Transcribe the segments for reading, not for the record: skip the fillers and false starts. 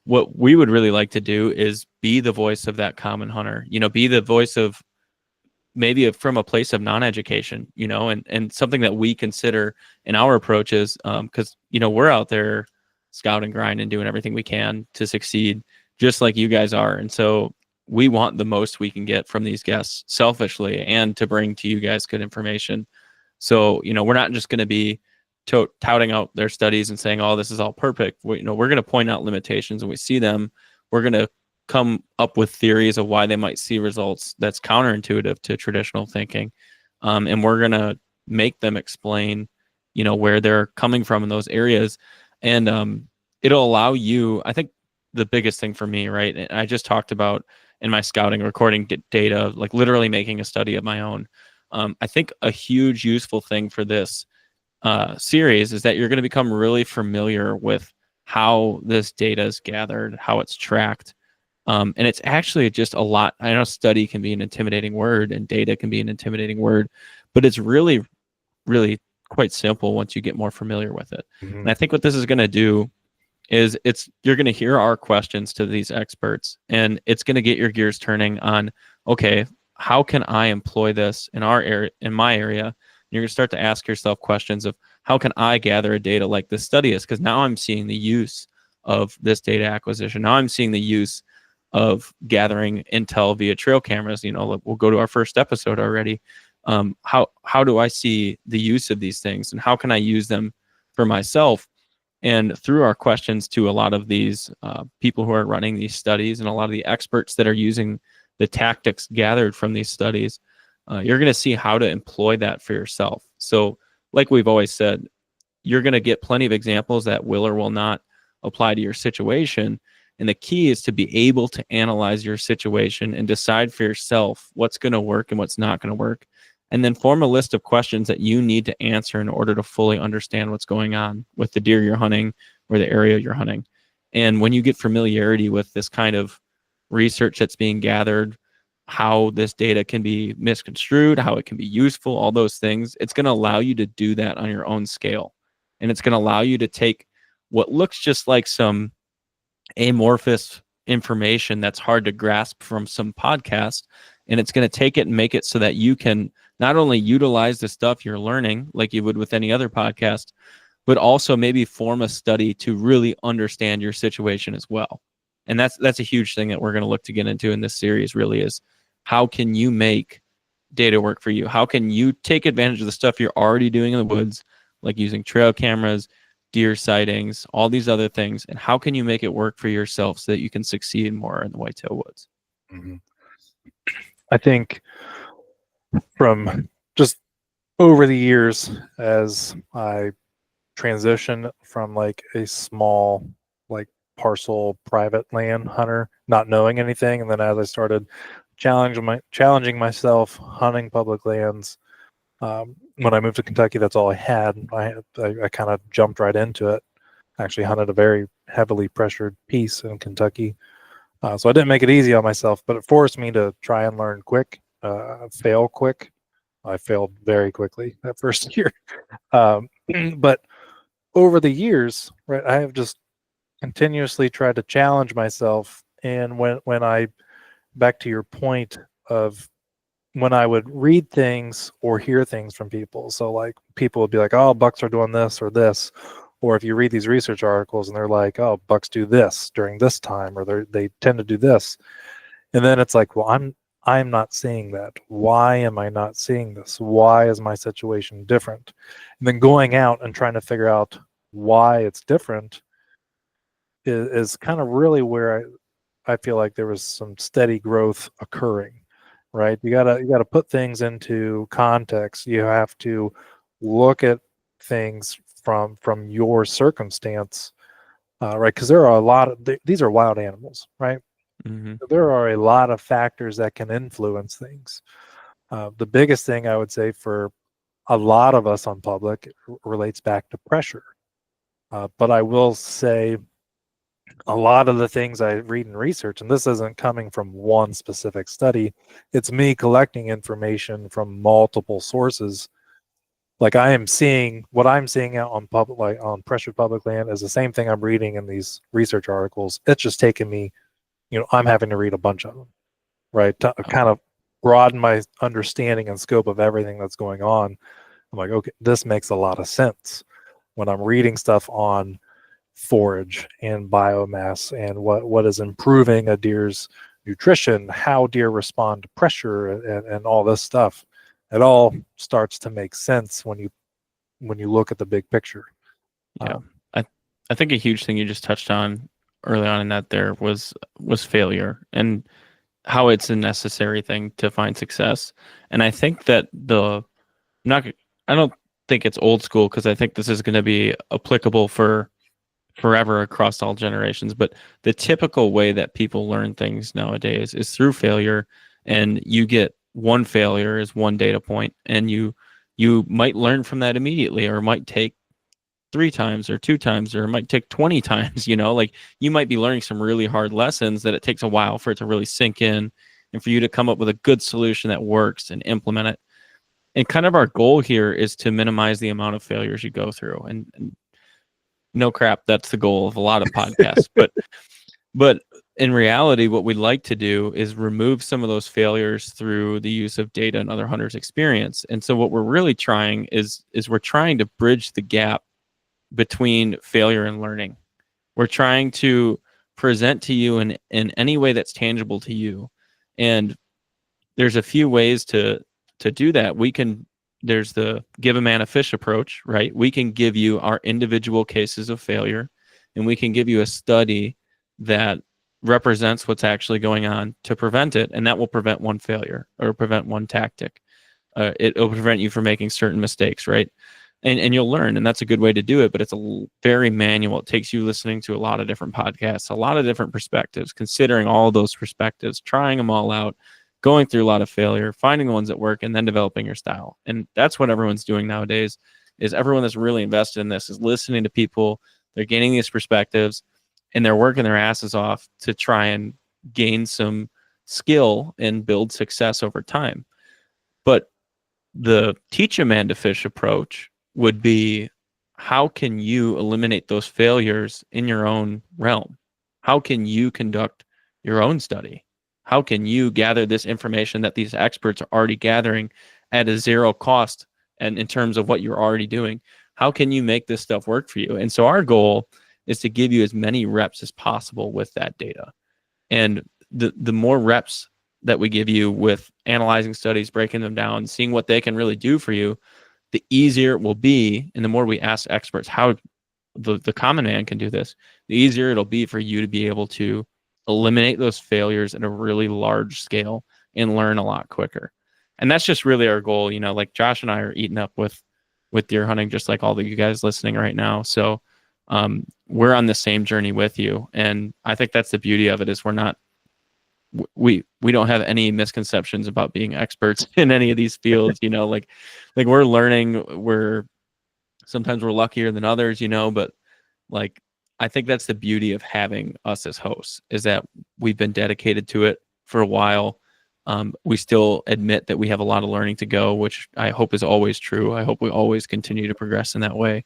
what we would really like to do is be the voice of that common hunter, be the voice of maybe from a place of non-education, and something that we consider in our approaches, because, we're out there scouting, grinding, doing everything we can to succeed, just like you guys are. And so we want the most we can get from these guests selfishly and to bring to you guys good information. So, we're not just going to be touting out their studies and saying, oh, this is all perfect. We're going to point out limitations, and we see them. We're going to come up with theories of why they might see results that's counterintuitive to traditional thinking. And we're going to make them explain, where they're coming from in those areas. And it'll allow you, I think the biggest thing for me, right? And I just talked about in my scouting, recording data, like literally making a study of my own. I think a huge useful thing for this series is that you're going to become really familiar with how this data is gathered, how it's tracked. And it's actually just a lot. I know study can be an intimidating word and data can be an intimidating word, but it's really, really quite simple once you get more familiar with it. Mm-hmm. And I think what this is going to do is you're going to hear our questions to these experts, and it's going to get your gears turning on, okay, how can I employ this in our area, in my area? And you're going to start to ask yourself questions of how can I gather a data like this study is? Because now I'm seeing the use of this data acquisition. Now I'm seeing the use of gathering intel via trail cameras. We'll go to our first episode already. How do I see the use of these things, and how can I use them for myself? And through our questions to a lot of these people who are running these studies and a lot of the experts that are using the tactics gathered from these studies, you're going to see how to employ that for yourself. So like we've always said, you're going to get plenty of examples that will or will not apply to your situation. And the key is to be able to analyze your situation and decide for yourself what's going to work and what's not going to work. And then form a list of questions that you need to answer in order to fully understand what's going on with the deer you're hunting or the area you're hunting. And when you get familiarity with this kind of research that's being gathered, how this data can be misconstrued, how it can be useful, all those things, it's going to allow you to do that on your own scale. And it's going to allow you to take what looks just like some amorphous information that's hard to grasp from some podcast, and it's going to take it and make it so that you can not only utilize the stuff you're learning like you would with any other podcast, but also maybe form a study to really understand your situation as well. And that's a huge thing that we're going to look to get into in this series, really, is how can you make data work for you? How can you take advantage of the stuff you're already doing in the woods, like using trail cameras, deer sightings, all these other things, and how can you make it work for yourself so that you can succeed more in the whitetail woods? Mm-hmm. I think from just over the years, as I transitioned from like a small like parcel private land hunter, not knowing anything, and then as I started challenging myself hunting public lands, when I moved to Kentucky, that's all I had. I kind of jumped right into it. I actually hunted a very heavily pressured piece in Kentucky. So I didn't make it easy on myself, but it forced me to try and learn quick, fail quick. I failed very quickly that first year. But over the years, right, I have just continuously tried to challenge myself. And when I, back to your point of when I would read things or hear things from people, so like people would be like, oh, bucks are doing this or this. Or if you read these research articles and they're like, oh, bucks do this during this time, or they tend to do this. And then it's like, well, I'm not seeing that. Why am I not seeing this? Why is my situation different? And then going out and trying to figure out why it's different is kind of really where I feel like there was some steady growth occurring, right? You gotta put things into context. You have to look at things from your circumstance, right? Because there are a lot of these are wild animals, right? Mm-hmm. There are a lot of factors that can influence things. The biggest thing I would say for a lot of us on public relates back to pressure. But I will say a lot of the things I read and research, and this isn't coming from one specific study, it's me collecting information from multiple sources like I am seeing what I'm seeing out on public, like on pressured public land, is the same thing I'm reading in these research articles. It's just taking me, I'm having to read a bunch of them, right, to kind of broaden my understanding and scope of everything that's going on. I'm like, okay, this makes a lot of sense when I'm reading stuff on forage and biomass and what is improving a deer's nutrition, how deer respond to pressure, and all this stuff. It all starts to make sense when you look at the big picture. Yeah. I think a huge thing you just touched on early on in that there was failure and how it's a necessary thing to find success. And I think that not I don't think it's old school, because I think this is going to be applicable for forever across all generations, but the typical way that people learn things nowadays is through failure. And you get one failure as one data point, and you might learn from that immediately, or it might take 3 times or 2 times, or it might take 20 times. Like, you might be learning some really hard lessons that it takes a while for it to really sink in, and for you to come up with a good solution that works and implement it. And kind of our goal here is to minimize the amount of failures you go through. And no crap, that's the goal of a lot of podcasts. but in reality, what we'd like to do is remove some of those failures through the use of data and other hunters' experience. And so what we're really trying is we're trying to bridge the gap between failure and learning. We're trying to present to you in any way that's tangible to you. And there's a few ways to do that. There's the give a man a fish approach, right? We can give you our individual cases of failure, and we can give you a study that represents what's actually going on to prevent it. And that will prevent one failure or prevent one tactic. It'll prevent you from making certain mistakes, right? And you'll learn, and that's a good way to do it, but it's very manual. It takes you listening to a lot of different podcasts, a lot of different perspectives, considering all those perspectives, trying them all out, going through a lot of failure, finding the ones that work, and then developing your style. And that's what everyone's doing nowadays. Is everyone that's really invested in this is listening to people. They're gaining these perspectives, and they're working their asses off to try and gain some skill and build success over time. But the teach a man to fish approach would be, how can you eliminate those failures in your own realm? How can you conduct your own study? How can you gather this information that these experts are already gathering at a zero cost, and in terms of what you're already doing? How can you make this stuff work for you? And so our goal is to give you as many reps as possible with that data. And the more reps that we give you with analyzing studies, breaking them down, seeing what they can really do for you, the easier it will be. And the more we ask experts how the common man can do this, the easier it'll be for you to be able to eliminate those failures at a really large scale and learn a lot quicker. And that's just really our goal. Like Josh and I are eating up with deer hunting, just like all of you guys listening right now. So we're on the same journey with you. And I think that's the beauty of it, is we don't have any misconceptions about being experts in any of these fields. Like we're learning, sometimes we're luckier than others, but like, I think that's the beauty of having us as hosts, is that we've been dedicated to it for a while. We still admit that we have a lot of learning to go, which I hope is always true. I hope we always continue to progress in that way.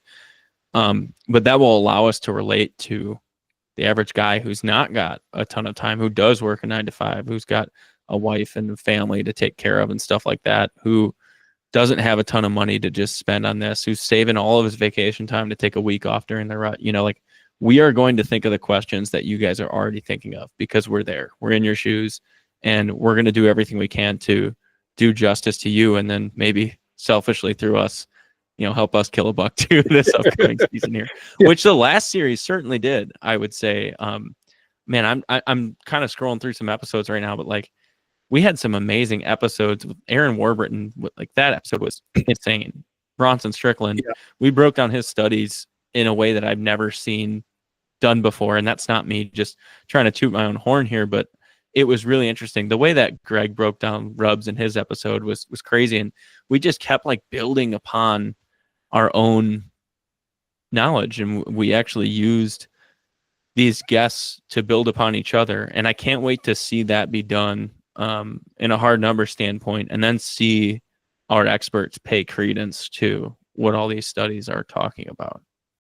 But that will allow us to relate to the average guy who's not got a ton of time, who does work a 9 to 5, who's got a wife and a family to take care of and stuff like that, who doesn't have a ton of money to just spend on this, who's saving all of his vacation time to take a week off during the rut. Like, we are going to think of the questions that you guys are already thinking of, because we're there, we're in your shoes, and we're going to do everything we can to do justice to you. And then maybe selfishly through us, help us kill a buck too this upcoming season here, which the last series certainly did, I would say. Man, I'm kind of scrolling through some episodes right now, but like, we had some amazing episodes with Aaron Warburton. Like, that episode was insane. Bronson Strickland, we broke down his studies in a way that I've never seen done before. And that's not me just trying to toot my own horn here, but it was really interesting. The way that Greg broke down rubs in his episode was crazy. And we just kept like building upon our own knowledge. And we actually used these guests to build upon each other. And I can't wait to see that be done in a hard number standpoint, and then see our experts pay credence to what all these studies are talking about.